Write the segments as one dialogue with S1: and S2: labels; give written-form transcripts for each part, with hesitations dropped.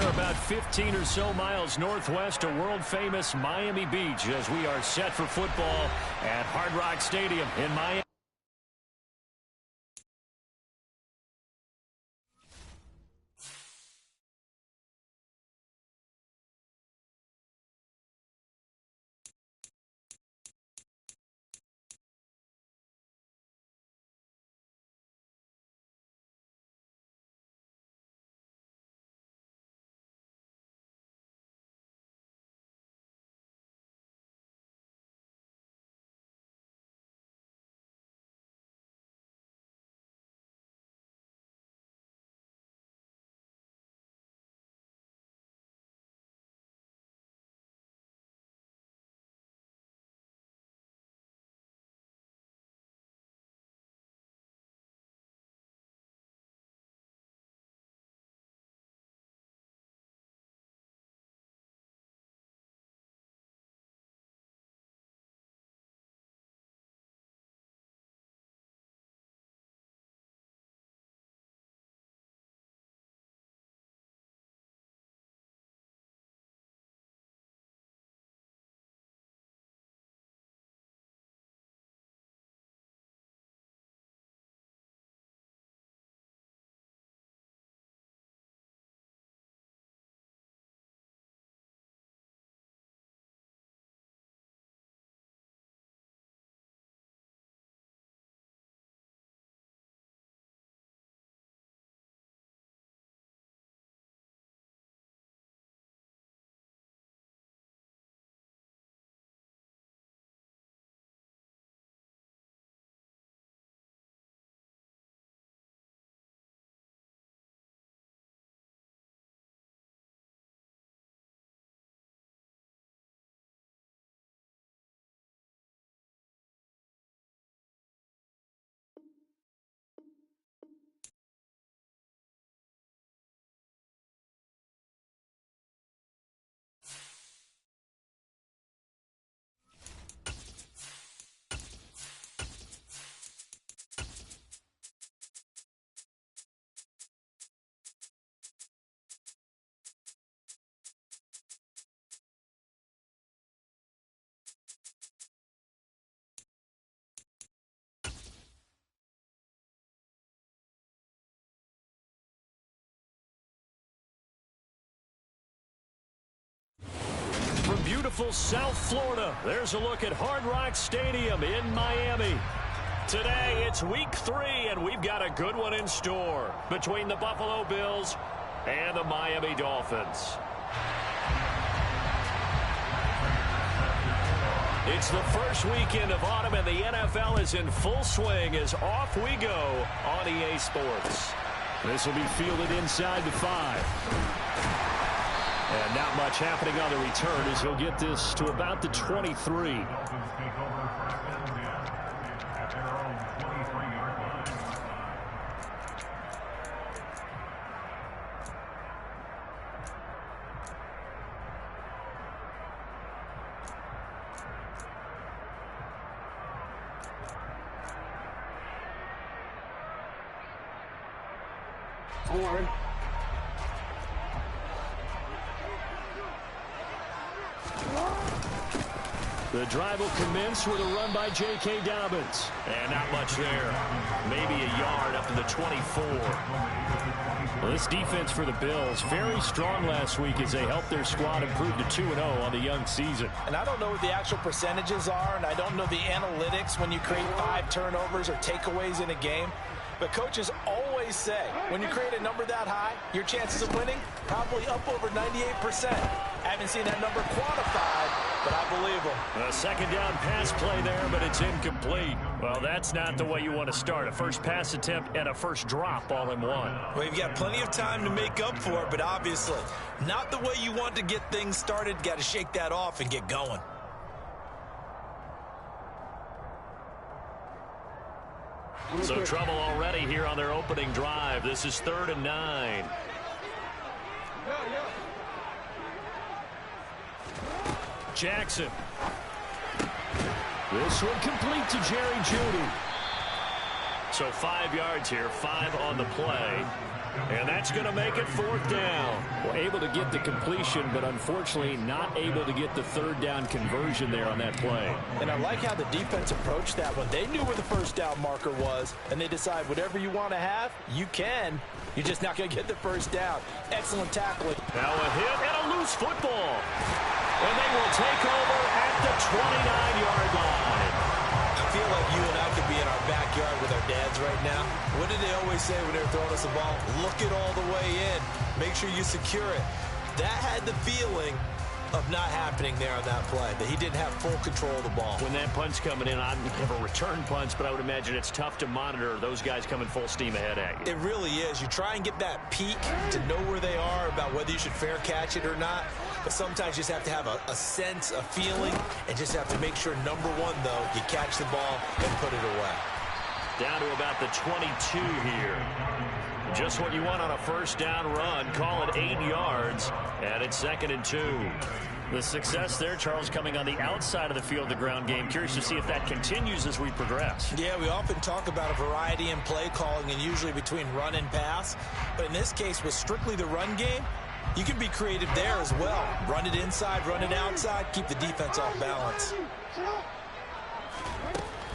S1: are about 15 or so miles northwest of world-famous Miami Beach as we are set for football at Hard Rock Stadium in Miami. From beautiful South Florida, there's a look at Hard Rock Stadium in Miami. Today, it's week 3, and we've got a good one in store between the Buffalo Bills and the Miami Dolphins. It's the first weekend of autumn, and the NFL is in full swing as off we go on EA Sports. This will be fielded inside the 5. And not much happening on the return as he'll get this to about the 23.
S2: Forward.
S1: The drive will commence with a run by J.K. Dobbins. And not much there. Maybe a yard up to the 24. Well, this defense for the Bills, very strong last week as they helped their squad improve to 2-0 on the young season.
S3: And I don't know what the actual percentages are, and I don't know the analytics when you create 5 turnovers or takeaways in a game. But coaches always say, when you create a number that high, your chances of winning probably up over 98%. I haven't seen that number quantified, but I believe them.
S1: A second down pass play there, but it's incomplete. Well, that's not the way you want to start. A first pass attempt and a first drop all in one.
S4: Well, you've got plenty of time to make up for it, but obviously not the way you want to get things started. Got to shake that off and get going.
S1: So trouble already here on their opening drive. This is 3rd and 9. Jackson. This one complete to Jerry Jeudy. So 5 yards here, 5 on the play. And that's going to make it 4th down.
S2: Well, able to get the completion, but unfortunately not able to get the 3rd down conversion there on that play.
S3: And I like how the defense approached that one. They knew where the 1st down marker was, and they decide whatever you want to have, you can. You're just not going to get the 1st down. Excellent tackling.
S1: Now a hit and a loose football. And they will take over at the 29-yard line.
S4: I feel like you and I could be in our backyard with our dads right now. What did they always say when they were throwing us the ball? Look it all the way in. Make sure you secure it. That had the feeling of not happening there on that play, that he didn't have full control of the ball.
S1: When that punt's coming in, I've never returned punts, but I would imagine it's tough to monitor those guys coming full steam ahead at you.
S4: It really is. You try and get that peek to know where they are, about whether you should fair catch it or not. But sometimes you just have to have a sense, a feeling, and just have to make sure, number one, though, you catch the ball and put it away.
S1: Down to about the 22 here. Just what you want on a 1st down run. Call it 8 yards, and it's 2nd and 2.
S2: The success there, Charles, coming on the outside of the field, the ground game. Curious to see if that continues as we progress.
S4: Yeah, we often talk about a variety in play calling and usually between run and pass. But in this case, with strictly the run game, you can be creative there as well. Run it inside, run it outside, keep the defense off balance.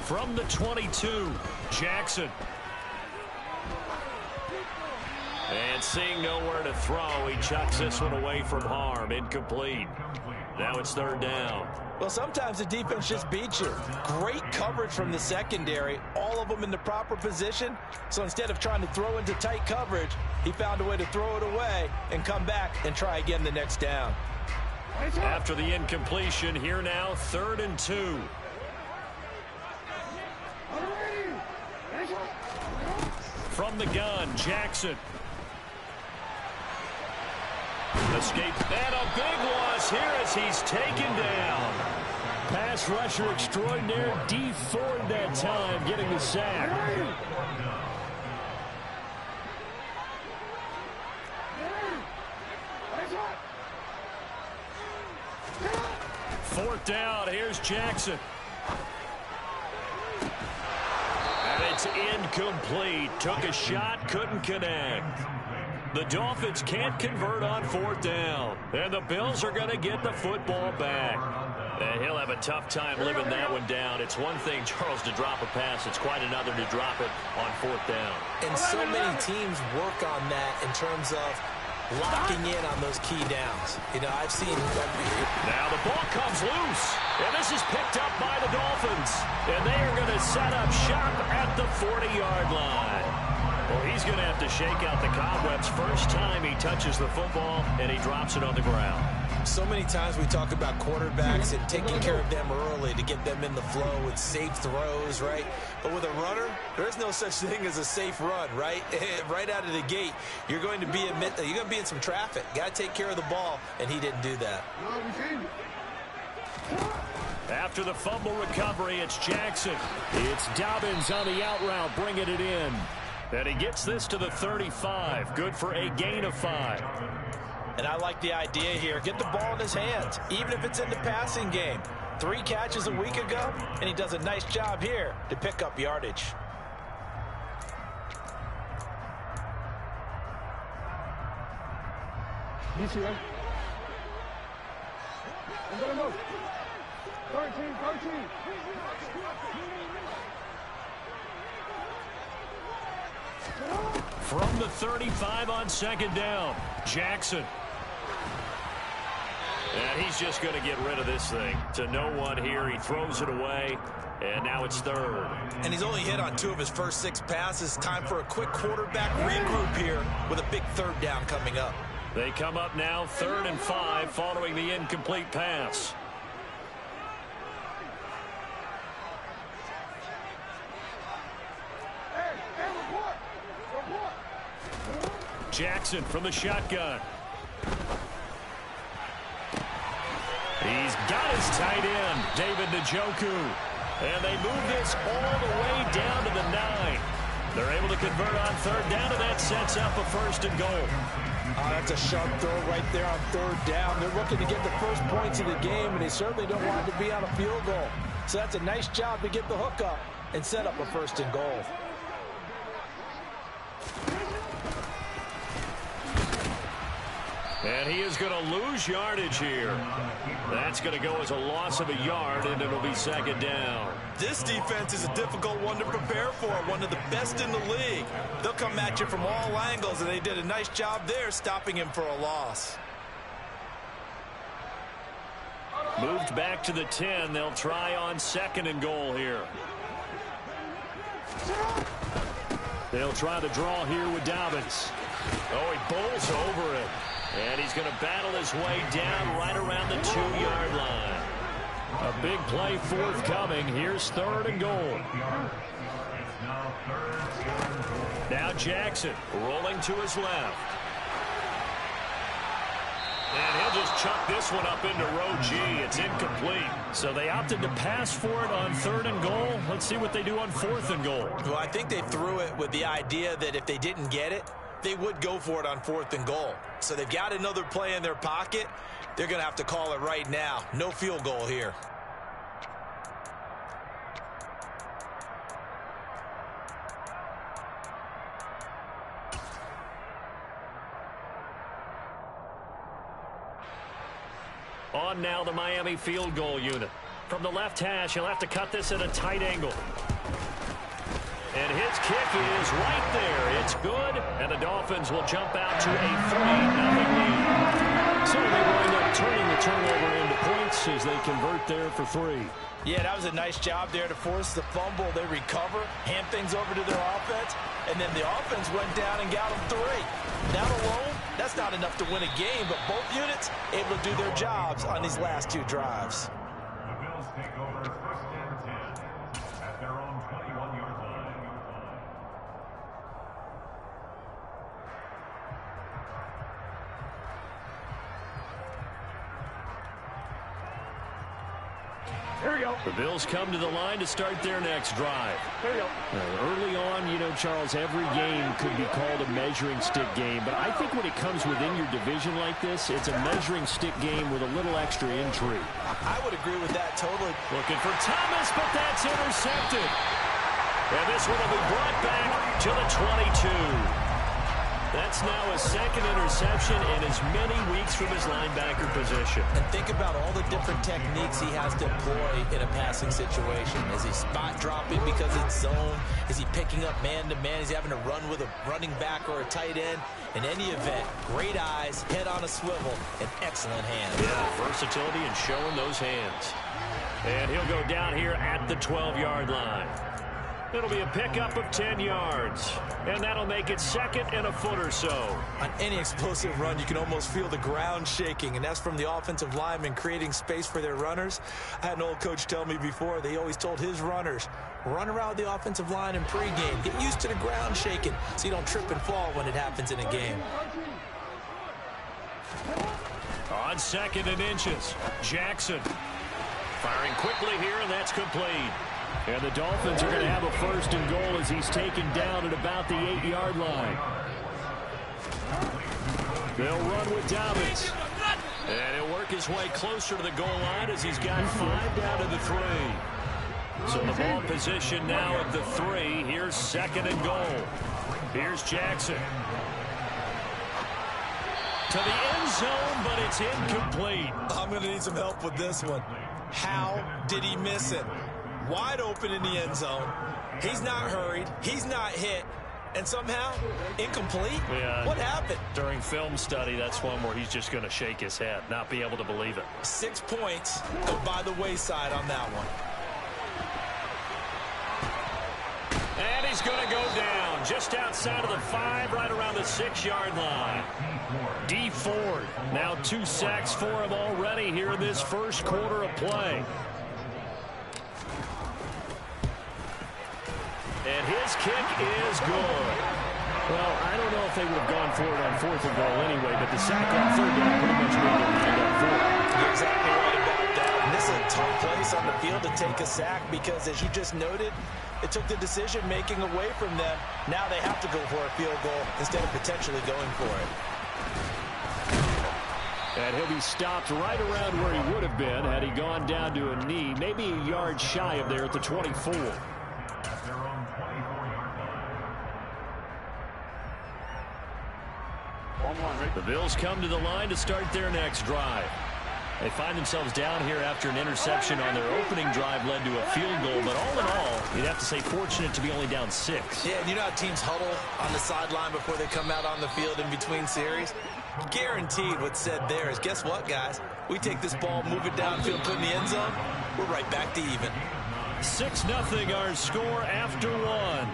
S1: From the 22, Jackson. And seeing nowhere to throw, he chucks this one away from harm. Incomplete. Now it's 3rd down.
S3: Well, sometimes the defense just beats you. Great coverage from the secondary, all of them in the proper position. So instead of trying to throw into tight coverage, he found a way to throw it away and come back and try again the next down.
S1: After the incompletion, here now, 3rd and 2. From the gun, Jackson. Escape, and a big loss here as he's taken down.
S2: Pass rusher extraordinaire, D Ford that time, getting the sack.
S1: Fourth down, here's Jackson. And it's incomplete. Took a shot, couldn't connect. The Dolphins can't convert on 4th down. And the Bills are going to get the football back. And he'll have a tough time living that one down. It's one thing, Charles, to drop a pass. It's quite another to drop it on 4th down.
S4: And so many teams work on that in terms of locking in on those key downs. You know, I've seen...
S1: Now the ball comes loose. And this is picked up by the Dolphins. And they are going to set up shop at the 40-yard line. Well, he's going to have to shake out the cobwebs first time he touches the football, and he drops it on the ground.
S4: So many times we talk about quarterbacks and taking care of them early to get them in the flow with safe throws, right? But with a runner, there is no such thing as a safe run, right? Right out of the gate, you're going to be in some traffic. Got to take care of the ball, and he didn't do that.
S1: After the fumble recovery, it's Jackson.
S2: It's Dobbins on the out route, bringing it in.
S1: And he gets this to the 35. Good for a gain of 5.
S3: And I like the idea here. Get the ball in his hands, even if it's in the passing game. 3 catches a week ago, and he does a nice job here to pick up yardage.
S1: From the 35 on 2nd down, Jackson. And he's just going to get rid of this thing. To no one here, he throws it away, and now it's 3rd.
S4: And he's only hit on 2 of his first 6 passes. Time for a quick quarterback regroup here with a big 3rd down coming up.
S1: They come up now 3rd and 5 following the incomplete pass. Jackson from the shotgun. He's got his tight end, David Njoku. And they move this all the way down to the 9. They're able to convert on 3rd down, and that sets up a 1st and goal.
S3: That's a sharp throw right there on 3rd down. They're looking to get the first points of the game, and they certainly don't want it to be on a field goal. So that's a nice job to get the hook up and set up a 1st and goal.
S1: And he is going to lose yardage here. That's going to go as a loss of a yard, and it'll be second down.
S4: This defense is a difficult one to prepare for, one of the best in the league. They'll come at you from all angles, and they did a nice job there stopping him for a loss.
S1: Moved back to the 10. They'll try on second and goal here. They'll try the draw here with Dobbins. Oh, he bowls over it. And he's going to battle his way down right around the 2-yard line. A big play forthcoming. Here's third and goal. Now Jackson rolling to his left. And he'll just chuck this one up into row G. It's incomplete. So they opted to pass for it on third and goal. Let's see what they do on fourth and goal.
S4: Well, I think they threw it with the idea that if they didn't get it, they would go for it on fourth and goal. So they've got another play in their pocket. They're going to have to call it right now. No field goal here.
S1: On now the Miami field goal unit. From the left hash, he'll have to cut this at a tight angle. And his kick is right there. It's good, and the Dolphins will jump out to a 3-0 lead. So they wind up turning the turnover into points as they convert there for 3.
S3: Yeah, that was a nice job there to force the fumble. They recover, hand things over to their offense, and then the offense went down and got them 3. That alone, that's not enough to win a game, but both units able to do their jobs on these last 2 drives.
S5: The Bills take over first and 10 at their own 21-yard line.
S1: Here we go. The Bills come to the line to start their next drive.
S3: Here we go.
S1: Early on, you know, Charles, every game could be called a measuring stick game. But I think when it comes within your division like this, it's a measuring stick game with a little extra intrigue.
S3: I would agree with that totally.
S1: Looking for Thomas, but that's intercepted. And this one will be brought back to the 22. That's now a second interception in as many weeks from his linebacker position.
S3: And think about all the different techniques he has to employ in a passing situation. Is he spot dropping because it's zone? Is he picking up man-to-man? Is he having to run with a running back or a tight end? In any event, great eyes, head on a swivel, and excellent hands.
S1: Yeah, versatility and showing those hands. And he'll go down here at the 12-yard line. It'll be a pickup of 10 yards. And that'll make it second and a foot or so.
S3: On any explosive run, you can almost feel the ground shaking, and that's from the offensive linemen creating space for their runners. I had an old coach tell me before, they always told his runners, run around the offensive line in pregame. Get used to the ground shaking so you don't trip and fall when it happens in a game.
S1: On second and inches, Jackson firing quickly here, and that's complete. And the Dolphins are going to have a first and goal as he's taken down at about the 8-yard line. They'll run with Dobbins. And he'll work his way closer to the goal line as he's got 5 down to the 3. So the ball position now at the 3. Here's second and goal. Here's Jackson. To the end zone, but it's incomplete.
S4: I'm going to need some help with this one. How did he miss it? Wide open in the end zone. He's not hurried. He's not hit. And somehow, incomplete?
S1: Yeah.
S4: What happened?
S1: During film study, that's one where he's just going to shake his head, not be able to believe it.
S4: 6 points go by the wayside on that one.
S1: And he's going to go down just outside of the 5, right around the 6-yard line. D Ford, now 2 sacks for him already here in this first quarter of play. And his kick is good. Well, I don't know if they would have gone for it on fourth and goal anyway, but the sack on third down pretty much made them lined up for it.
S3: You're exactly right about that. And this is a tough place on the field to take a sack because, as you just noted, it took the decision-making away from them. Now they have to go for a field goal instead of potentially going for it.
S1: And he'll be stopped right around where he would have been had he gone down to a knee, maybe a yard shy of there at the 24.
S5: Their own 24-yard line.
S1: The Bills come to the line to start their next drive. They find themselves down here after an interception on their opening drive led to a field goal. But all in all, you'd have to say fortunate to be only down 6.
S4: Yeah, and you know how teams huddle on the sideline before they come out on the field in between series? Guaranteed what's said there is, guess what, guys? We take this ball, move it downfield, put it in the end zone, we're right back to even.
S1: 6-0 our score after 1.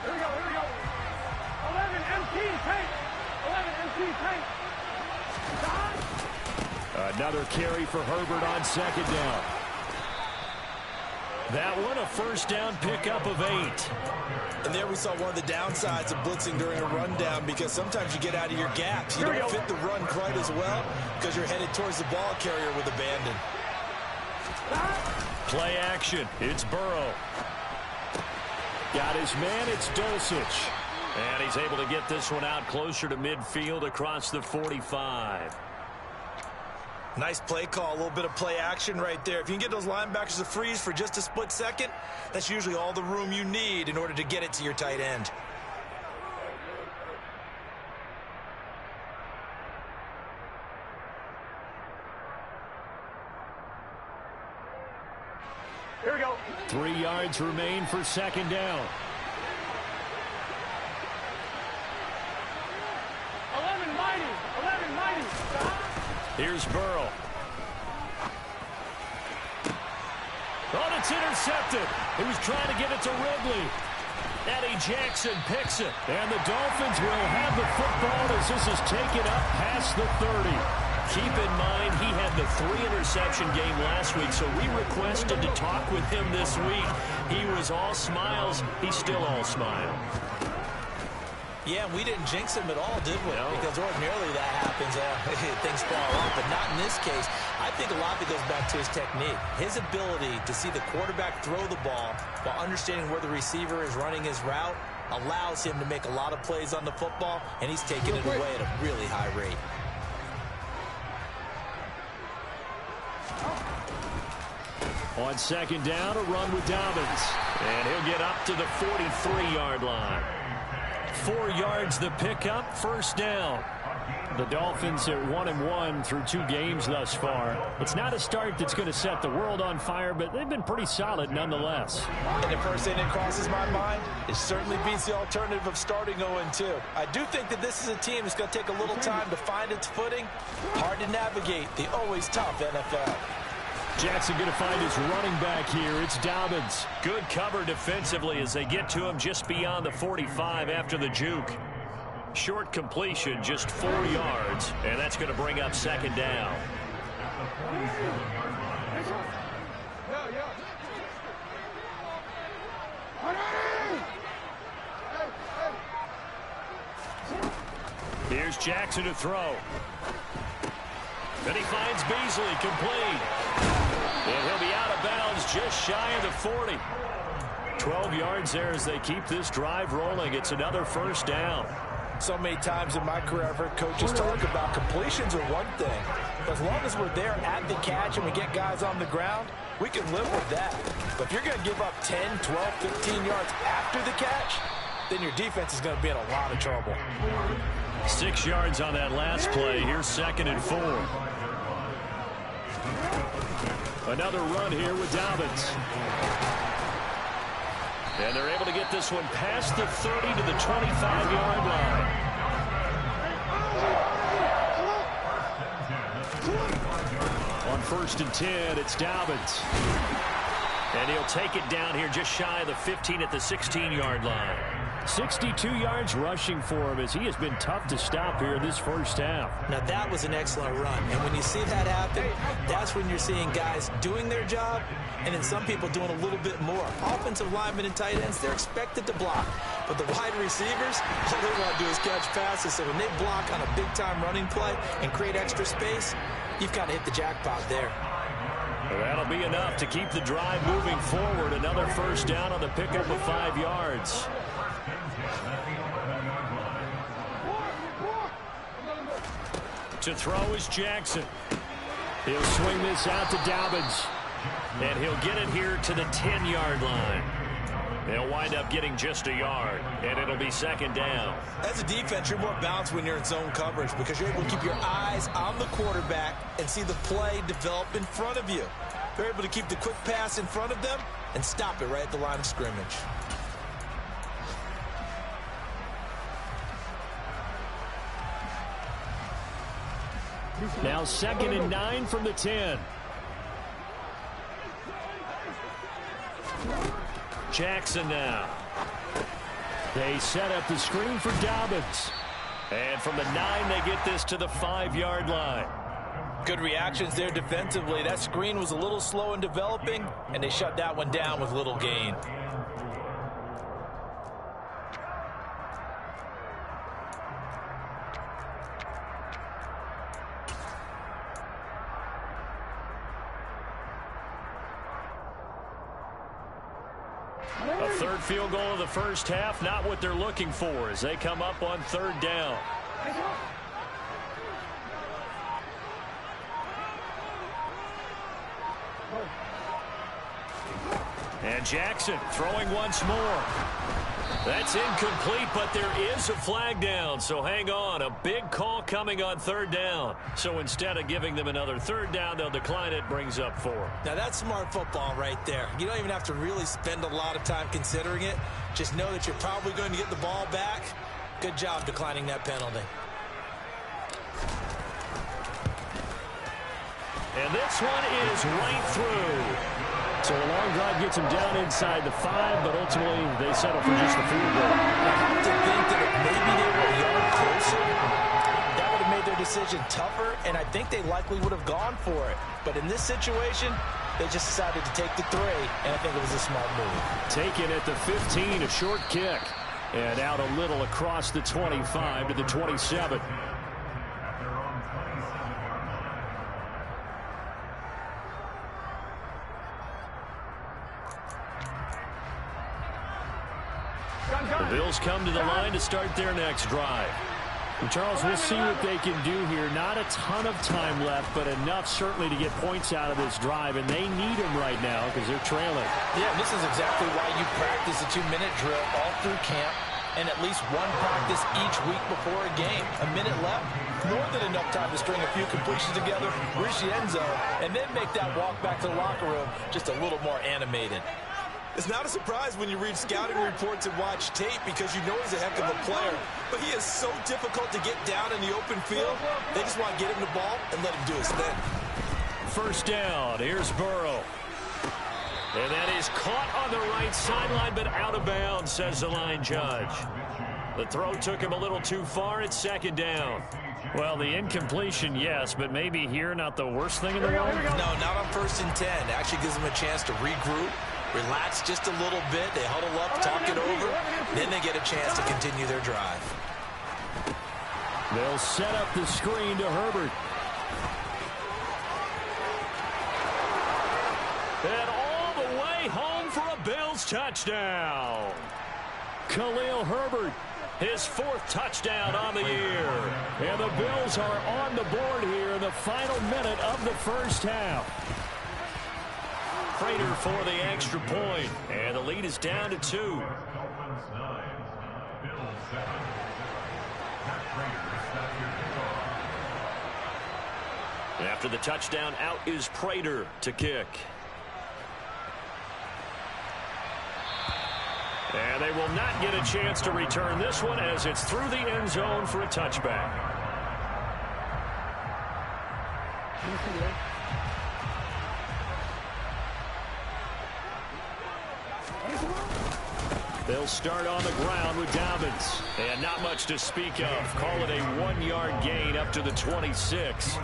S6: Here we go. 11 empty tank. 11 empty tank.
S1: Another carry for Herbert on 2nd down. That one a first down pickup of 8.
S4: And there we saw one of the downsides of blitzing during a rundown, because sometimes you get out of your gaps. You don't fit the run quite as well because you're headed towards the ball carrier with abandon.
S1: Play action. It's Burrow. Got his man. It's Dulcich. And he's able to get this one out closer to midfield across the 45.
S4: Nice play call, a little bit of play action right there. If you can get those linebackers to freeze for just a split second, that's usually all the room you need in order to get it to your tight end.
S6: Here we go.
S1: 3 yards remain for 2nd down.
S6: 11 mighty.
S1: Here's Burrow. Oh, it's intercepted. He was trying to give it to Ridley. Eddie Jackson picks it. And the Dolphins will have the football as this is taken up past the 30. Keep in mind, he had the 3-interception game last week, so we requested to talk with him this week. He was all smiles. He's still all smile.
S4: Yeah, we didn't jinx him at all, did we?
S1: No.
S4: Because ordinarily that happens. Things fall off, but not in this case. I think a lot of it goes back to his technique. His ability to see the quarterback throw the ball while understanding where the receiver is running his route allows him to make a lot of plays on the football, and he's taking it away at a really high rate.
S1: On 2nd down, a run with Dobbins. And he'll get up to the 43-yard line. 4 yards the pickup, first down. The Dolphins are 1-1 through 2 games thus far. It's not a start that's going to set the world on fire, but they've been pretty solid nonetheless.
S3: And the first thing that crosses my mind, it certainly beats the alternative of starting 0-2. I do think that this is a team that's going to take a little time to find its footing. Hard to navigate the always tough NFL.
S1: Jackson going to find his running back here. It's Dobbins. Good cover defensively as they get to him just beyond the 45 after the juke. Short completion, just 4 yards, and that's going to bring up 2nd down. Here's Jackson to throw. And he finds Beasley, complete. And he'll be out of bounds just shy of the 40. 12 yards there as they keep this drive rolling. It's another first down.
S3: So many times in my career, I've heard coaches talk about completions are one thing. But as long as we're there at the catch and we get guys on the ground, we can live with that. But if you're going to give up 10, 12, 15 yards after the catch, then your defense is going to be in a lot of trouble.
S1: 6 yards on that last play. Here's 2nd and 4. Another run here with Dobbins. And they're able to get this one past the 30 to the 25-yard line. On 1st and 10, it's Dobbins. And he'll take it down here just shy of the 15 at the 16-yard line. 62 yards rushing for him as he has been tough to stop here this first half.
S4: Now that was an excellent run, and when you see that happen, that's when you're seeing guys doing their job and then some people doing a little bit more. Offensive linemen and tight ends, they're expected to block, but the wide receivers, all they want to do is catch passes. So when they block on a big-time running play and create extra space, you've got to hit the jackpot there.
S1: Well, that'll be enough to keep the drive moving forward. Another first down on the pickup of 5 yards. To throw is Jackson. He'll swing this out to Dobbins.
S2: And he'll get it here to the 10-yard line. They'll wind up getting just a yard, and it'll be second down.
S4: As a defense, you're more balanced when you're in zone coverage because you're able to keep your eyes on the quarterback and see the play develop in front of you. They're able to keep the quick pass in front of them and stop it right at the line of scrimmage.
S1: Now 2nd and 9 from the 10.
S2: Jackson now.
S1: They set up the screen for Dobbins.
S2: And from the 9, they get this to the 5-yard line.
S3: Good reactions there defensively. That screen was a little slow in developing, and they shut that one down with little gain.
S2: A third field goal of the first half, not what they're looking for as they come up on 3rd down. And Jackson throwing once more. That's incomplete, but there is a flag down, so hang on. A big call coming on 3rd down. So instead of giving them another 3rd down, they'll decline it, brings up 4.
S4: Now, that's smart football right there. You don't even have to really spend a lot of time considering it. Just know that you're probably going to get the ball back. Good job declining that penalty.
S2: And this one is right through.
S1: So a long drive gets him down inside the 5, but ultimately they settle for just the field goal.
S3: I have to think that if maybe they were a yard closer, that would have made their decision tougher, and I think they likely would have gone for it. But in this situation, they just decided to take the 3, and I think it was a smart move.
S1: Taken at the 15, a short kick. And out a little across the 25 to the 27.
S2: The Bills come to the line to start their next drive.
S1: And Charles, we'll see what they can do here. Not a ton of time left, but enough certainly to get points out of this drive, and they need them right now because they're trailing.
S3: Yeah, this is exactly why you practice a 2-minute drill all through camp and at least one practice each week before a game. A minute left, more than enough time to string a few completions together, reach the end zone, and then make that walk back to the locker room just a little more animated.
S4: It's not a surprise when you read scouting reports and watch tape because you know he's a heck of a player. But he is so difficult to get down in the open field. They just want to get him the ball and let him do his thing.
S2: First down. Here's Burrow. And that is caught on the right sideline, but out of bounds, says the line judge. The throw took him a little too far. It's 2nd down.
S1: Well, the incompletion, yes, but maybe here not the worst thing in the world?
S4: No, not on 1st and 10. It actually gives them a chance to regroup, relax just a little bit. They huddle up, talk it over. Then they get a chance to continue their drive.
S1: They'll set up the screen to Herbert.
S2: And all the way home for a Bills touchdown.
S1: Khalil Herbert.
S2: His 4th touchdown on the year.
S1: And the Bills are on the board here in the final minute of the first half.
S2: Prater for the extra point. And the lead is down to 2. After the touchdown, out is Prater to kick. And they will not get a chance to return this one as it's through the end zone for a touchback.
S1: They'll start on the ground with Dobbins.
S2: And not much to speak of. Call it a 1-yard gain up to the 26.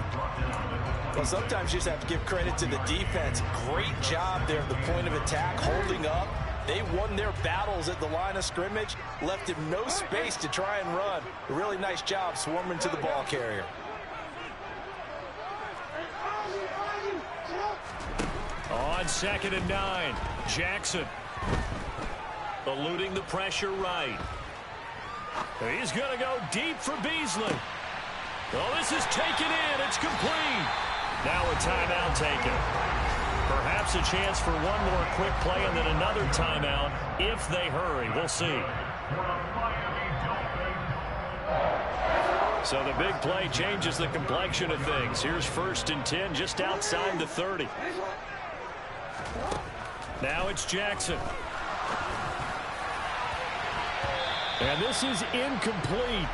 S3: Well, sometimes you just have to give credit to the defense. Great job there at the point of attack, holding up. They won their battles at the line of scrimmage, left him no space to try and run. A really nice job swarming to the ball carrier.
S2: On 2nd and 9, Jackson eluding the pressure right. He's going to go deep for Beasley. Oh, this is taken in. It's complete. Now a timeout taken. Perhaps a chance for one more quick play and then another timeout if they hurry. We'll see. So the big play changes the complexion of things. Here's 1st and 10 just outside the 30. Now it's Jackson. And this is incomplete.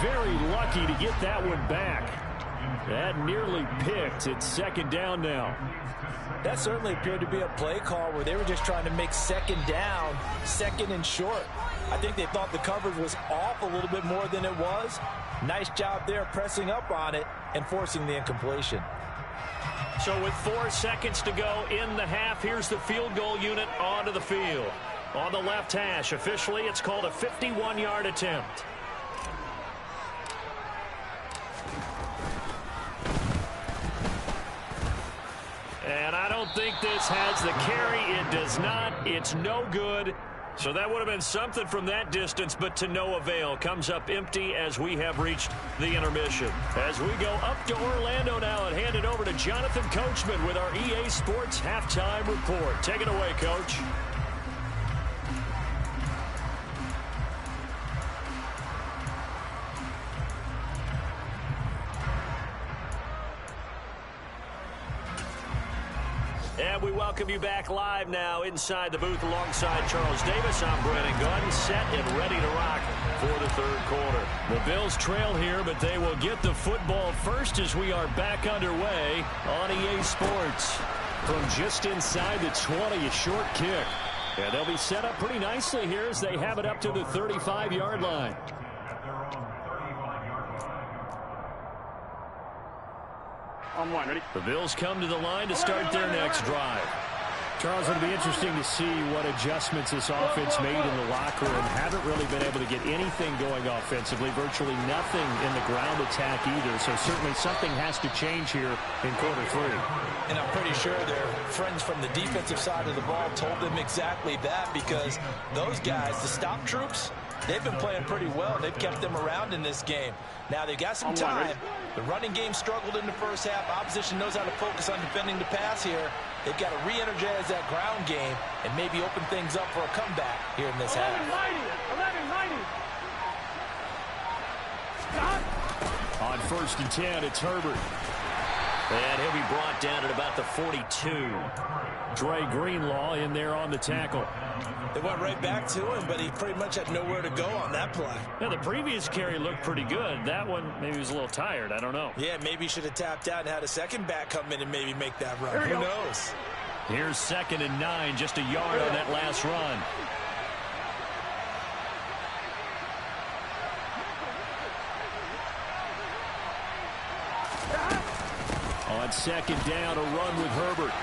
S2: Very lucky to get that one back. That nearly picked. It's 2nd down now.
S3: That certainly appeared to be a play call where they were just trying to make 2nd down, 2nd and short. I think they thought the coverage was off a little bit more than it was. Nice job there pressing up on it and forcing the incompletion.
S2: So with 4 seconds to go in the half, here's the field goal unit onto the field. On the left hash, officially it's called a 51-yard attempt. And I don't think this has the carry. It does not. It's no good. So that would have been something from that distance, but to no avail. Comes up empty as we have reached the intermission. As we go up to Orlando now and hand it over to Jonathan Coachman with our EA Sports Halftime Report. Take it away, Coach. And we welcome you back live now inside the booth alongside Charles Davis. I'm Brandon Gunn, set and ready to rock for the 3rd quarter. The Bills trail here, but they will get the football first as we are back underway on EA Sports. From just inside the 20, a short kick. And they'll be set up pretty nicely here as they have it up to the 35-yard line.
S6: On 1, ready?
S2: The Bills come to the line to start their next drive.
S1: Charles, it'll be interesting to see what adjustments this offense made in the locker room. Haven't really been able to get anything going offensively, virtually nothing in the ground attack either. So certainly something has to change here in quarter 3.
S3: And I'm pretty sure their friends from the defensive side of the ball told them exactly that, because those guys, the stop troops, they've been playing pretty well. They've kept them around in this game. Now they've got some time. The running game struggled in the first half. Opposition knows how to focus on defending the pass here. They've got to re-energize that ground game and maybe open things up for a comeback here in this half.
S6: 11-90.
S2: On 1st and 10, it's Herbert. And he'll be brought down at about the 42. Dre Greenlaw in there on the tackle.
S4: They went right back to him, but he pretty much had nowhere to go on that play.
S2: Yeah, the previous carry looked pretty good. That one, maybe he was a little tired. I don't know.
S4: Yeah, maybe he should have tapped out and had a second back come in and maybe make that run. Who knows?
S2: Here's 2nd and 9, just a yard on that last run. On 2nd down, a run with Herbert.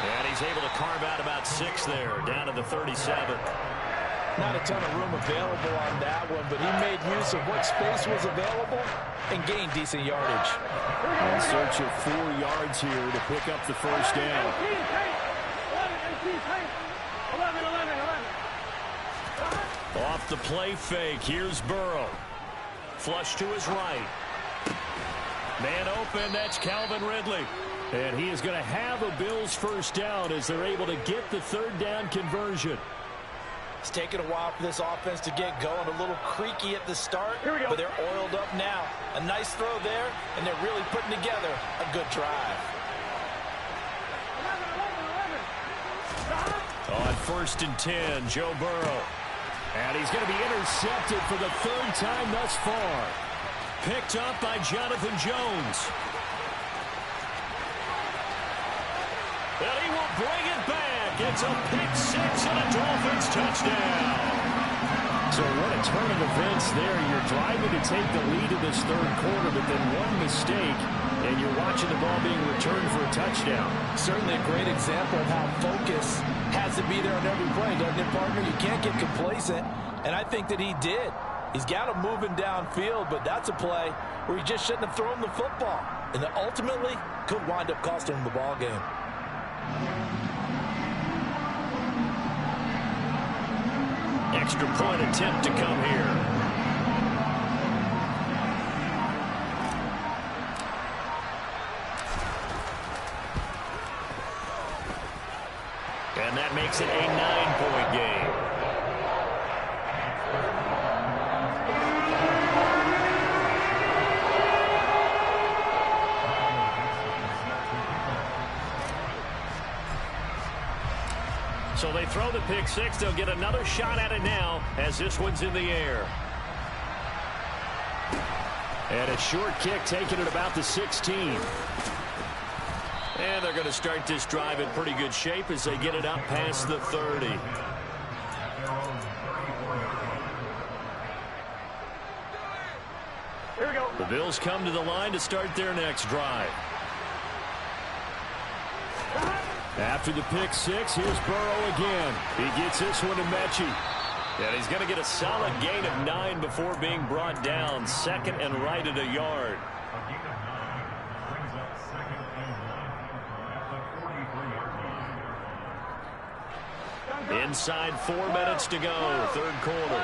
S2: And he's able to carve out about 6 there, down to the 37.
S3: Not a ton of room available on that one, but he made use of what space was available and gained decent yardage.
S1: In search of 4 yards here to pick up the 1st down.
S6: 11.
S2: Off the play fake, here's Burrow. Flush to his right. Man open, that's Calvin Ridley.
S1: And he is going to have a Bills 1st down as they're able to get the 3rd down conversion.
S3: It's taken a while for this offense to get going. A little creaky at the start, but they're oiled up now. A nice throw there, and they're really putting together a good drive.
S6: 11.
S2: On 1st and 10, Joe Burrow.
S1: And he's going to be intercepted for the 3rd time thus far.
S2: Picked up by Jonathan Jones. And he will bring it back. It's a pick 6 and a Dolphins touchdown.
S1: So what a turn of events there. You're driving to take the lead in this 3rd quarter, but then one mistake, and you're watching the ball being returned for a touchdown.
S3: Certainly a great example of how focus has to be there on every play, doesn't it, partner? You can't get complacent, and I think that he did. He's got him moving downfield, but that's a play where he just shouldn't have thrown the football, and that ultimately could wind up costing him the ball game.
S2: Extra point attempt to come here. And that makes it a 9-point game. So they throw the pick six. They'll get another shot at it now as this one's in the air.
S1: And a short kick taken at about the 16.
S2: And they're going to start this drive in pretty good shape as they get it up past the 30.
S6: Here we go.
S2: The Bills come to the line to start their next drive.
S1: After the pick six, here's Burrow again. He gets this one to Mechie.
S2: And he's going to get a solid gain of 9 before being brought down. Second and right at a yard.
S5: A gain of 9 brings up 2nd and 1 at the 43-yard line.
S2: Inside 4 minutes to go, third quarter.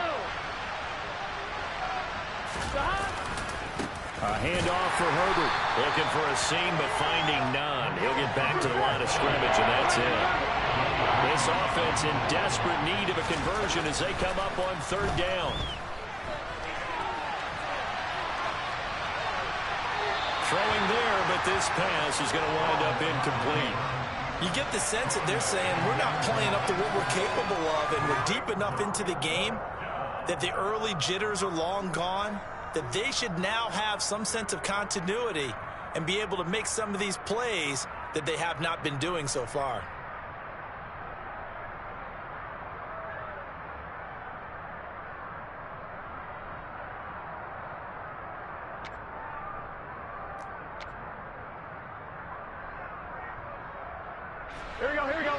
S1: A handoff for Herbert.
S2: Looking for a seam, but finding none. He'll get back to the line of scrimmage, and that's it. This offense in desperate need of a conversion as they come up on third down. Throwing there, but this pass is going to wind up incomplete.
S4: You get the sense that they're saying we're not playing up to what we're capable of, and we're deep enough into the game that the early jitters are long gone, that they should now have some sense of continuity and be able to make some of these plays that they have not been doing so far.
S6: Here we go, here we go.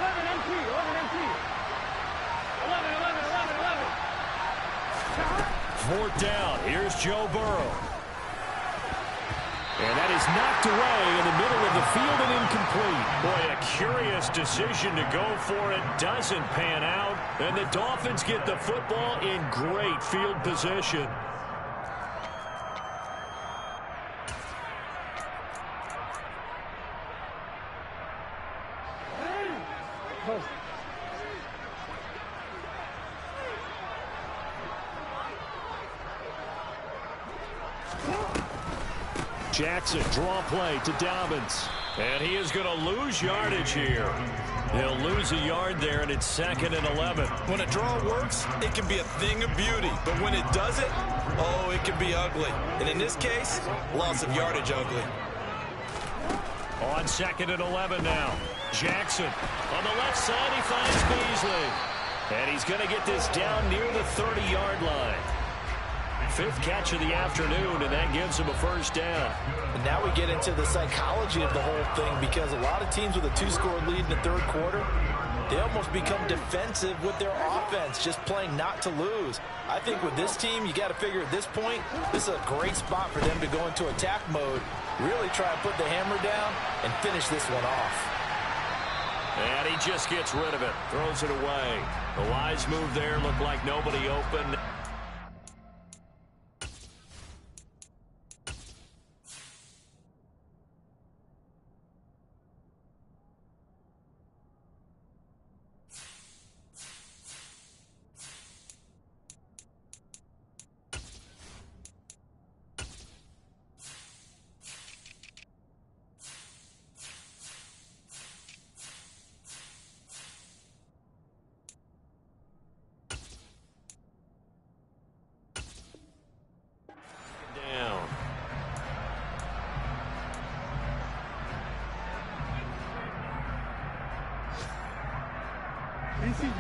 S6: 11 MT, 11 MT. 11.
S2: Fourth down. Here's Joe Burrow. And that is knocked away in the middle of the field and incomplete. Boy, a curious decision to go for it. Doesn't pan out. And the Dolphins get the football in great field position.
S1: Jackson, draw play to Dobbins.
S2: And he is going to lose yardage here. He'll lose a yard there, and it's 2nd and 11.
S4: When a draw works, it can be a thing of beauty. But when it doesn't, oh, it can be ugly. And in this case, loss of yardage ugly.
S2: On 2nd and 11 now. Jackson on the left side, he finds Beasley. And he's going to get this down near the 30-yard line. 5th catch of the afternoon, and that gives him a first down.
S3: And now we get into the psychology of the whole thing, because a lot of teams with a 2-score lead in the third quarter, they almost become defensive with their offense, just playing not to lose. I think with this team, you got to figure at this point, this is a great spot for them to go into attack mode, really try and put the hammer down and finish this one off.
S2: And he just gets rid of it, throws it away. The wise move there, looked like nobody open.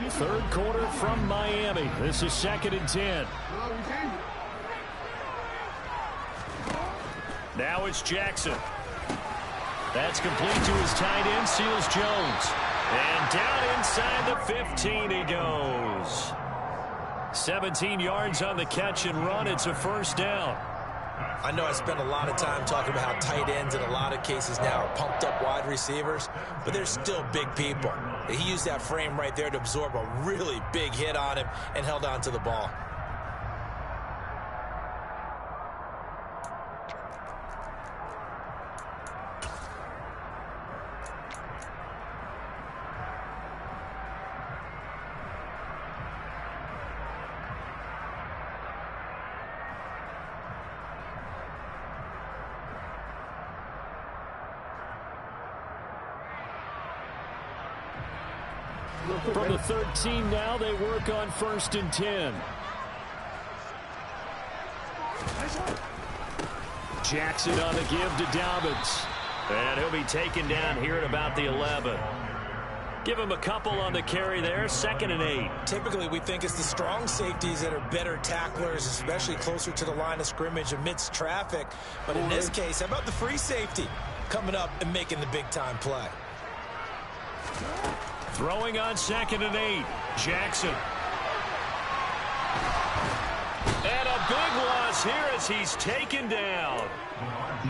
S1: Third quarter from Miami. This is 2nd and 10.
S2: Now it's Jackson. That's complete to his tight end, Seals Jones. And down inside the 15 he goes. 17 yards on the catch and run. It's a first down.
S4: I know I spent a lot of time talking about how tight ends in a lot of cases now are pumped up wide receivers, but they're still big people. He used that frame right there to absorb a really big hit on him and held on to the ball.
S1: From the 13 now, they work on 1st and 10. Jackson on the give to Dobbins. And he'll be taken down here at about the 11. Give him a couple on the carry there, 2nd and 8.
S4: Typically, we think it's the strong safeties that are better tacklers, especially closer to the line of scrimmage amidst traffic. But in this case, how about the free safety coming up and making the big-time play?
S1: Throwing on 2nd and 8. Jackson. And a big loss here as he's taken down.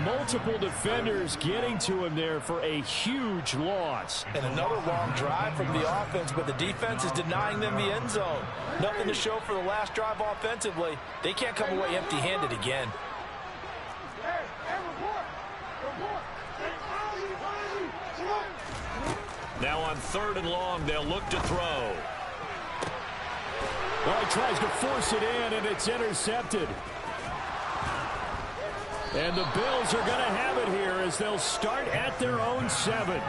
S1: Multiple defenders getting to him there for a huge loss.
S3: And another long drive from the offense, but the defense is denying them the end zone. Nothing to show for the last drive offensively. They can't come away empty-handed again.
S1: Now on 3rd and long, they'll look to throw. Well, he tries to force it in, and it's intercepted. And the Bills are going to have it here as they'll start at their own 7.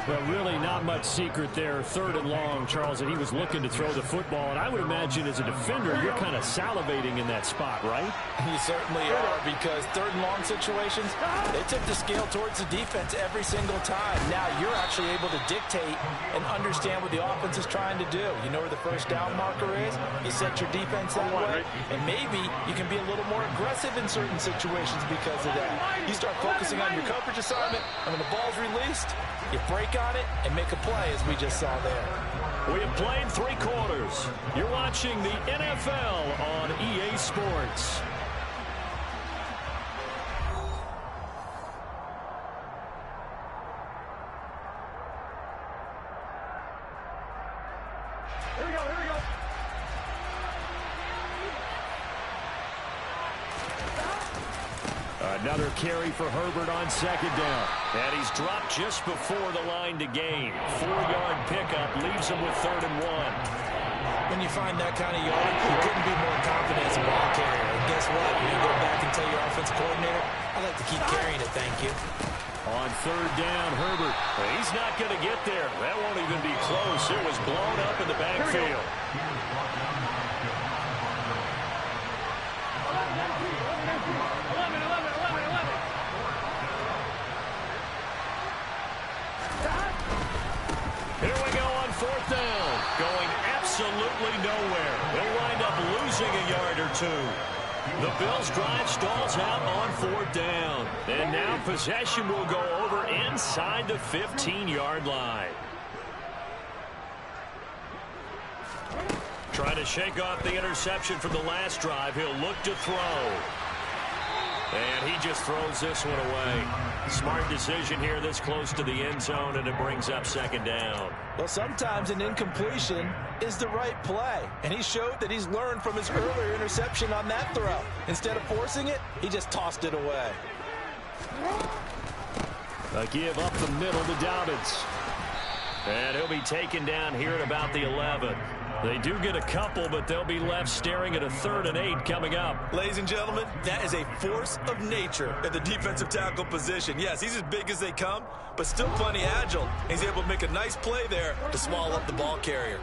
S1: Well, really not much secret there. 3rd and long, Charles, and he was looking to throw the football. And I would imagine as a defender, you're kind of salivating in that spot, right?
S3: You certainly are, because 3rd and long situations, they tip the scale towards the defense every single time. Now you're actually able to dictate and understand what the offense is trying to do. You know where the 1st down marker is. You set your defense that way, and maybe you can be a little more aggressive in certain situations because of that. You start focusing on your coverage assignment, and when the ball's released, you break on it and make a play, as we just saw there.
S1: We have played 3 quarters. You're watching the NFL on EA Sports.
S6: Here we go, here we go.
S1: Another carry for Herbert on 2nd down. And he's dropped just before the line to gain. 4-yard pickup leaves him with 3rd and 1.
S4: When you find that kind of yardage, you couldn't be more confident as a ball carrier. And guess what? When you go back and tell your offensive coordinator, I'd like to keep carrying it, thank you.
S1: On 3rd down, Herbert. He's not going to get there. That won't even be close. It was blown up in the backfield. Here we go on 4th down. Going absolutely nowhere. They'll wind up losing a yard or 2. The Bills' drive stalls out on 4th down. And now possession will go over inside the 15-yard line. Trying to shake off the interception from the last drive. He'll look to throw. And he just throws this one away. Smart decision here this close to the end zone, and it brings up 2nd down.
S3: Well, sometimes an incompletion is the right play, and he showed that he's learned from his earlier interception on that throw. Instead of forcing it, he just tossed it away.
S1: A give up the middle to Dobbins. And he'll be taken down here at about the 11. They do get a couple, but they'll be left staring at a 3rd and 8 coming up.
S4: Ladies and gentlemen, that is a force of nature at the defensive tackle position. Yes, he's as big as they come, but still plenty agile. He's able to make a nice play there to swallow up the ball carrier.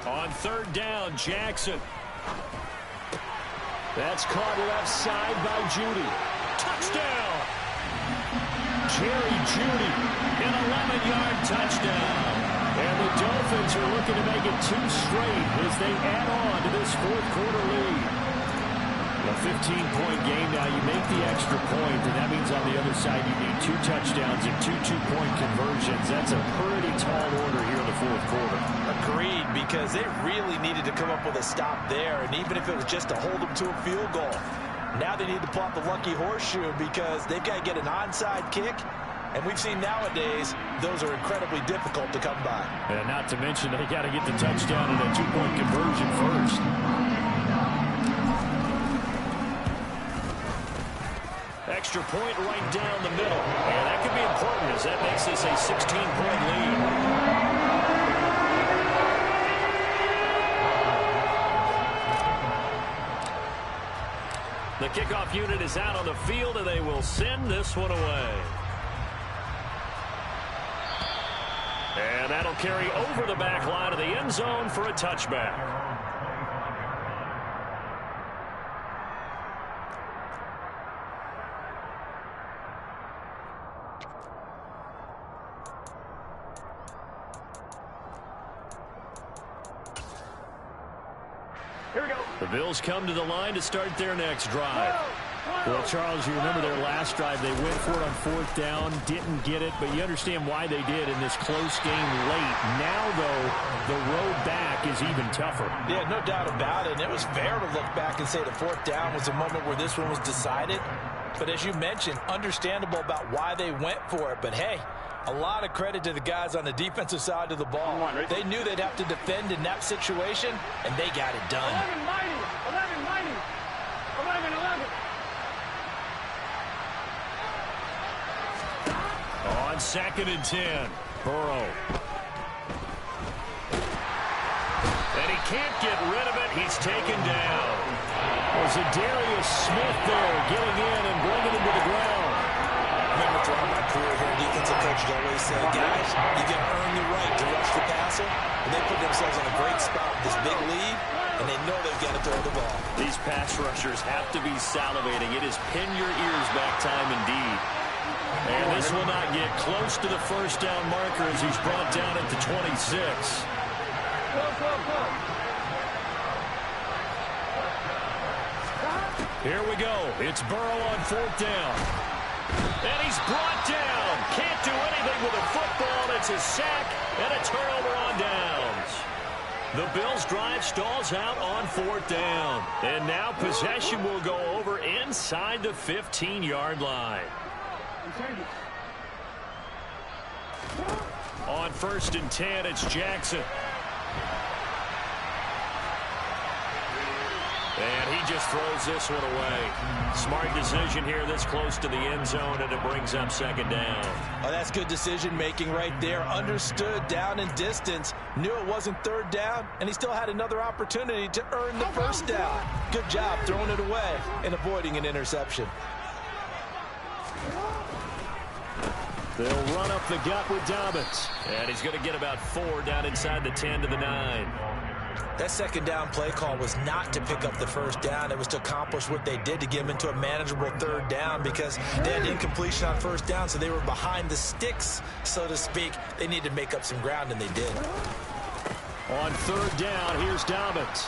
S1: On 3rd down, Jackson. That's caught left side by Judy. Touchdown! Jerry Judy, an 11-yard touchdown. And the Dolphins are looking to make it 2 straight as they add on to this 4th quarter lead. A 15-point game now. You make the extra point, and that means on the other side you need 2 touchdowns and 2 two-point conversions. That's a pretty tall order here in the 4th quarter.
S3: Agreed, because they really needed to come up with a stop there, and even if it was just to hold them to a field goal. Now they need to pull out the lucky horseshoe because they've got to get an onside kick, and we've seen nowadays those are incredibly difficult to come by.
S1: And not to mention they got to get the touchdown and a 2-point conversion first. Extra point right down the middle. And that could be important as that makes this a 16-point lead.
S2: The kickoff unit is out on the field, and they will send this one away. And that'll carry over the back line of the end zone for a touchback. The Bills come to the line to start their next drive.
S1: Well, Charles, you remember their last drive. They went for it on 4th down, didn't get it, but you understand why they did in this close game late. Now, though, the road back is even tougher.
S3: Yeah, no doubt about it. And it was fair to look back and say the 4th down was a moment where this one was decided. But as you mentioned, understandable about why they went for it. But, hey, a lot of credit to the guys on the defensive side of the ball. They knew they'd have to defend in that situation, and they got it done.
S6: 11 mighty, 11 mighty, 11, 11.
S2: On 2nd and 10, Burrow. And he can't get rid of it. He's taken down.
S1: Was it Darius Smith there getting in and bringing him to the ground?
S4: I remember throughout my career here, defensive coaches always say, guys, you can earn the right to rush the passer, and they put themselves in a great spot with this big lead, and they know they've got to throw the ball.
S2: These pass rushers have to be salivating. It is pin your ears back time indeed. And this will not get close to the 1st down marker as he's brought down at the 26. Here we go. It's Burrow on 4th down. And he's brought down. Can't do anything with a football. It's a sack and a turnover on downs. The Bills' drive stalls out on 4th down. And now possession will go over inside the 15-yard line. On 1st and 10, it's Jackson. And he just throws this one away. Smart decision here this close to the end zone, and it brings up 2nd down.
S3: Oh, that's good decision-making right there. Understood down and distance. Knew it wasn't 3rd down, and he still had another opportunity to earn the 1st down. Good job throwing it away and avoiding an interception.
S1: They'll run up the gut with Dobbins.
S2: And he's going to get about 4 down inside the 10 to the 9.
S4: That 2nd down play call was not to pick up the 1st down. It was to accomplish what they did to get them into a manageable 3rd down because they had incompletion on 1st down, so they were behind the sticks, so to speak. They needed to make up some ground, and they did.
S1: On 3rd down, here's Dobbins.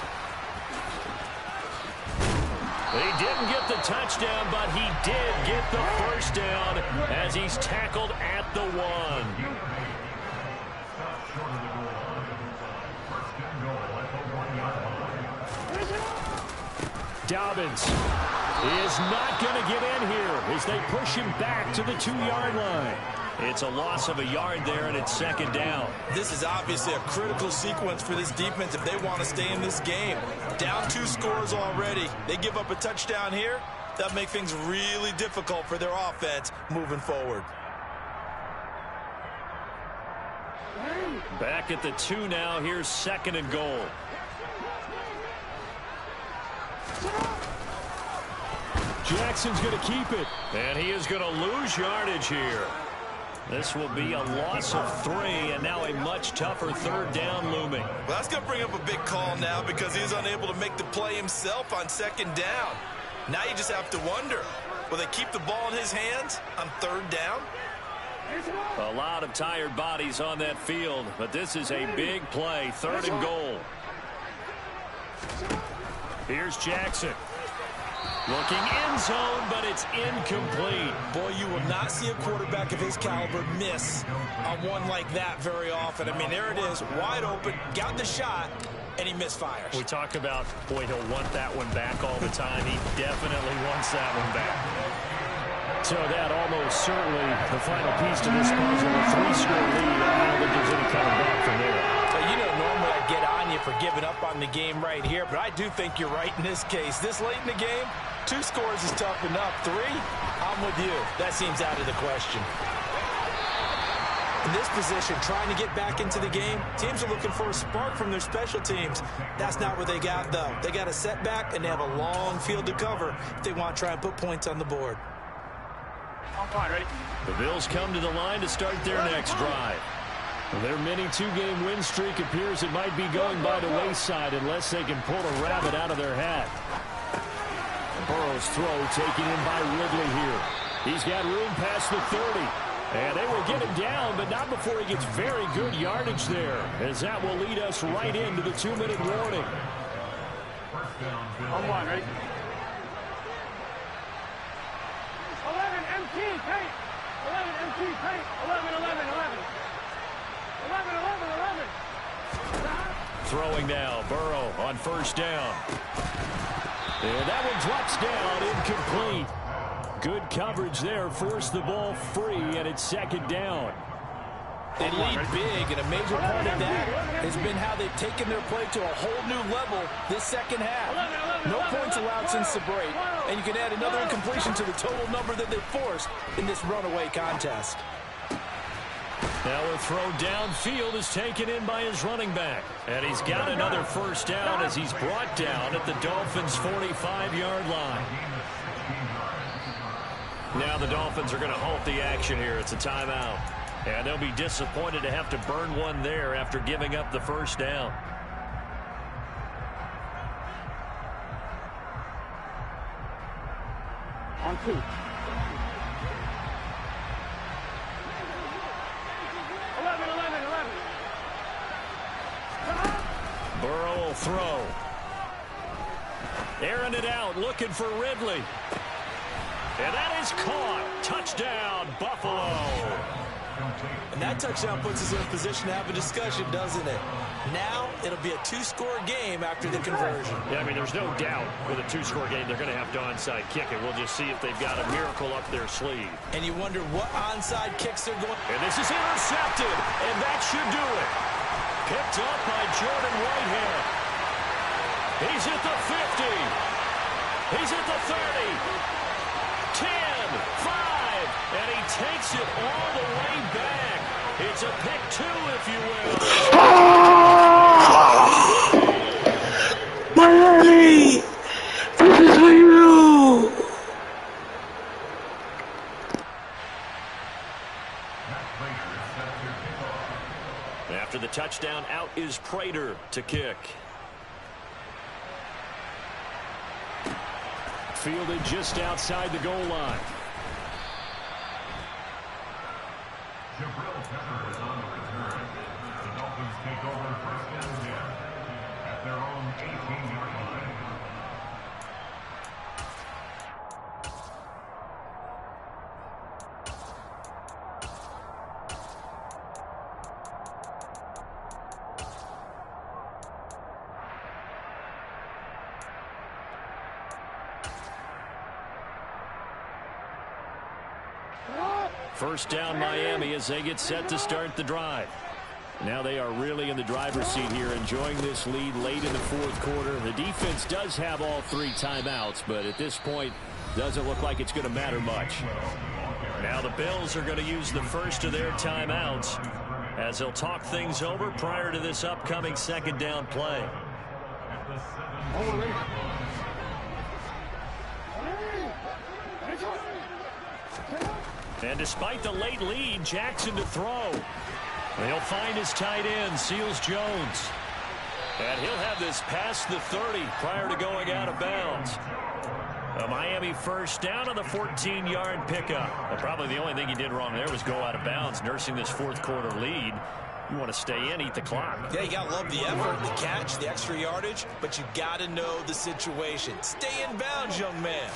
S2: He didn't get the touchdown, but he did get the 1st down as he's tackled at the 1.
S1: Dobbins is not going to get in here as they push him back to the 2-yard line.
S2: It's a loss of a yard there, and it's 2nd down.
S4: This is obviously a critical sequence for this defense if they want to stay in this game. Down 2 scores already. They give up a touchdown here. That'll make things really difficult for their offense moving forward.
S2: Back at the 2 now. Here's 2nd and goal.
S1: Jackson's going to keep it.
S2: And he is going to lose yardage here. This will be a loss of 3, and now a much tougher 3rd down looming.
S4: Well, that's going to bring up a big call now because he's unable to make the play himself on 2nd down. Now you just have to wonder, will they keep the ball in his hands on 3rd down?
S2: A lot of tired bodies on that field, but this is a big play, 3rd and goal. Here's Jackson. Looking end zone, but it's incomplete.
S4: Boy, you will not see a quarterback of his caliber miss on one like that very often. I mean, there it is, wide open, got the shot, and he misfires.
S2: We talk about, boy, he'll want that one back all the time. He definitely wants that one back.
S1: So that almost certainly the final piece to this puzzle, a 3-score lead. I don't think there's any coming back from there.
S3: But you know, normally I'd get on you for giving up on the game right here, but I do think you're right in this case. This late in the game, 2 scores is tough enough. 3, I'm with you. That seems out of the question.
S4: In this position, trying to get back into the game, teams are looking for a spark from their special teams. That's not what they got, though. They got a setback, and they have a long field to cover if they want to try and put points on the board.
S6: Ready?
S2: The Bills come to the line to start their next drive. Their mini two-game win streak appears it might be going by the wayside unless they can pull a rabbit out of their hat. Burrow's throw taken in by Ridley here. He's got room past the 30. And they will get him down, but not before he gets very good yardage there, as that will lead us right into the 2-minute warning.
S6: On one, ready? 11 MT paint. 11 MT paint. 11, 11, 11. 11, 11, 11.
S2: Throwing now, Burrow on first down. And that one drops down, incomplete. Good coverage there, forced the ball free, and it's second down.
S3: They lead big, and a major part of that has been how they've taken their play to a whole new level this second half. No points allowed since the break, and you can add another incompletion to the total number that they forced in this runaway contest.
S2: Now a throw downfield is taken in by his running back. And he's got another first down as he's brought down at the Dolphins' 45-yard line. Now the Dolphins are going to halt the action here. It's a timeout. And they'll be disappointed to have to burn one there after giving up the first down.
S6: On 2. 11, 11, 11.
S2: Burrow will throw. Airing it out, looking for Ridley. And that is caught. Touchdown, Buffalo.
S4: And that touchdown puts us in a position to have a discussion, doesn't it? Now it'll be a two-score game after the conversion.
S2: Yeah, I mean, there's no doubt with a two-score game they're going to have to onside kick it. We'll just see if they've got a miracle up their sleeve.
S4: And you wonder what onside kicks they're going.
S2: And this is intercepted, and that should do it. Picked up by Jordan Whitehead. He's at the 50. He's at the 30. 10, 5, and he takes it all the way back. It's a pick 2, if you will.
S7: Miami, this is for you.
S2: After the touchdown, out is Prater to kick. Fielded just outside the goal line.
S5: Jabril Peppers on the return. The Dolphins take over first and 10 at their own 18-yard line.
S2: First down Miami as they get set to start the drive. Now they are really in the driver's seat here, enjoying this lead late in the fourth quarter. The defense does have all 3 timeouts, but at this point, doesn't look like it's going to matter much. Now the Bills are going to use the first of their timeouts as they'll talk things over prior to this upcoming second down play. And despite the late lead, Jackson to throw. He'll find his tight end, Seals Jones. And he'll have this past the 30 prior to going out of bounds. A Miami first down on the 14-yard pickup. Well, probably the only thing he did wrong there was go out of bounds, nursing this fourth quarter lead. You want to stay in, eat the clock.
S4: Yeah, you got to love the effort, the catch, the extra yardage, but you got to know the situation. Stay in bounds, young man.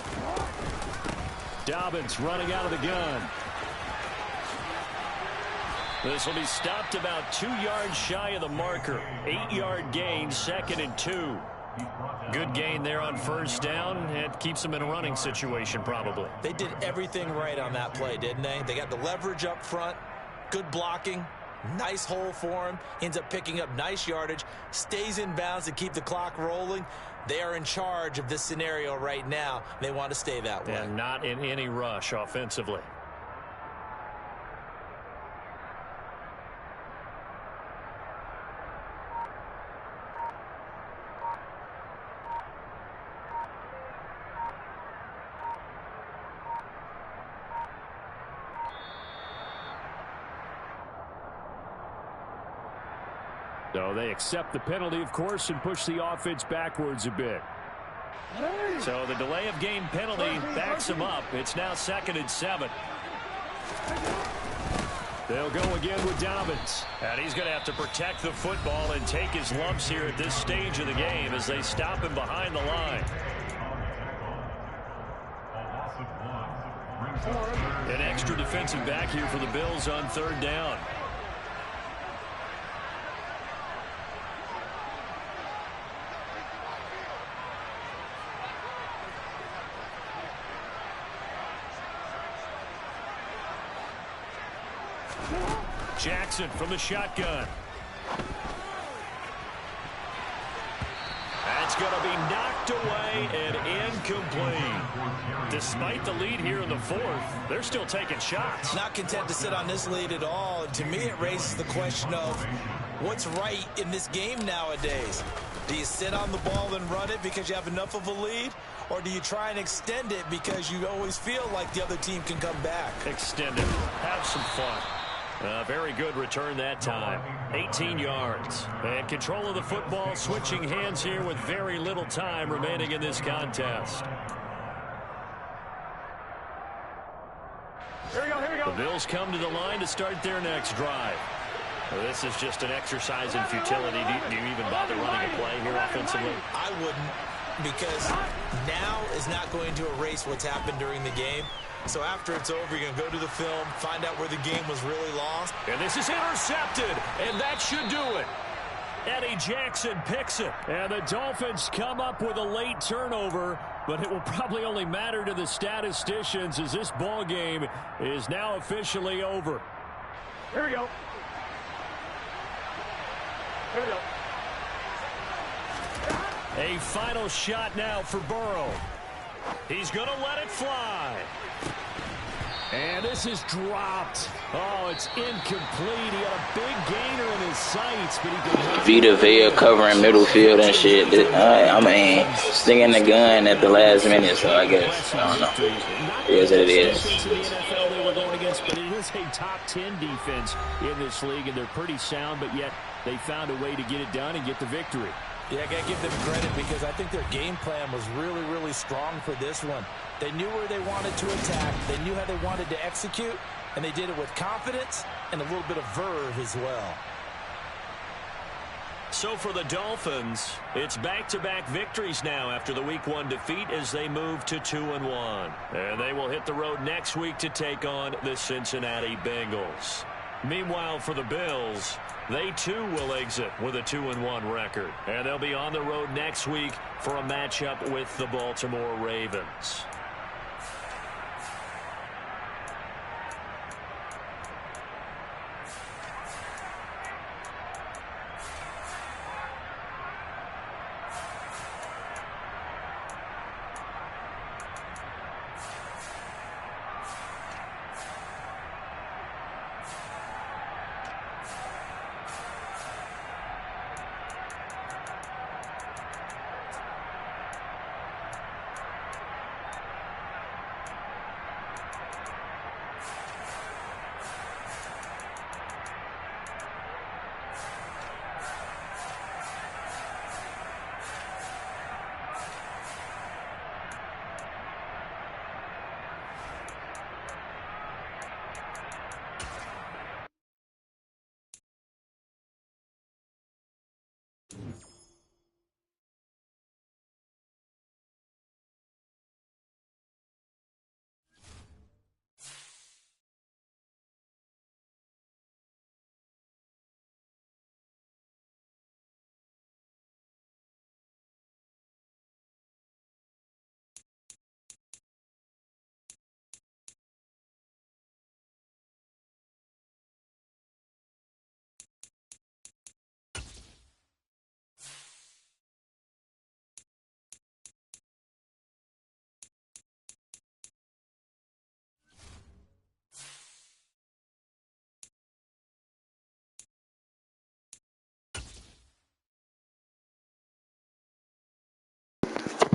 S2: Dobbins running out of the gun. This will be stopped about 2 yards shy of the marker. 8-yard gain, 2nd and 2. Good gain there on first down. It keeps them in a running situation probably.
S4: They did everything right on that play, didn't they? They got the leverage up front, good blocking, nice hole for him. Ends up picking up nice yardage, stays in bounds to keep the clock rolling. They are in charge of this scenario right now. They want to stay that way.
S2: And not in any rush offensively.
S1: So they accept the penalty, of course, and push the offense backwards a bit. So the delay of game penalty backs them up. It's now 2nd and 7. They'll go again with Dobbins.
S2: And he's going to have to protect the football and take his lumps here at this stage of the game as they stop him behind the line. An extra defensive back here for the Bills on 3rd down. Jackson from the shotgun. That's going to be knocked away and incomplete. Despite the lead here in the 4th, they're still taking shots.
S4: Not content to sit on this lead at all. To me, it raises the question of what's right in this game nowadays. Do you sit on the ball and run it because you have enough of a lead? Or do you try and extend it because you always feel like the other team can come back?
S2: Extend it. Have some fun. Very good return that time. 18 yards. And control of the football switching hands here with very little time remaining in this contest.
S6: Here we go, here we go.
S2: The Bills come to the line to start their next drive. Well, this is just an exercise in futility. Do you even bother running a play here offensively?
S4: I wouldn't, because now is not going to erase what's happened during the game. So after it's over, you're going to go to the film, find out where the game was really lost.
S2: And this is intercepted, and that should do it. Eddie Jackson picks it.
S1: And the Dolphins come up with a late turnover, but it will probably only matter to the statisticians as this ball game is now officially over.
S6: Here we go. Here we go.
S2: A final shot now for Burrow. He's going to let it fly.
S1: And this is dropped. Oh, it's incomplete. He had a big gainer in his sights, but he did not.
S8: Vita Vea covering middle field and shit. I mean, stinging the gun at the last minute, so I guess, I don't know. It is what it is.
S1: The NFL they were going against, but it is a top 10 defense in this league, and they're pretty sound, but yet they found a way to get it done and get the victory.
S3: Yeah, I got to give them credit because I think their game plan was really, really strong for this one. They knew where they wanted to attack. They knew how they wanted to execute, and they did it with confidence and a little bit of verve as well.
S2: So for the Dolphins, it's back-to-back victories now after the Week 1 defeat as they move to 2-1. And they will hit the road next week to take on the Cincinnati Bengals. Meanwhile, for the Bills, they too will exit with a 2-1 record. And they'll be on the road next week for a matchup with the Baltimore Ravens.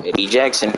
S8: Eddie Jackson.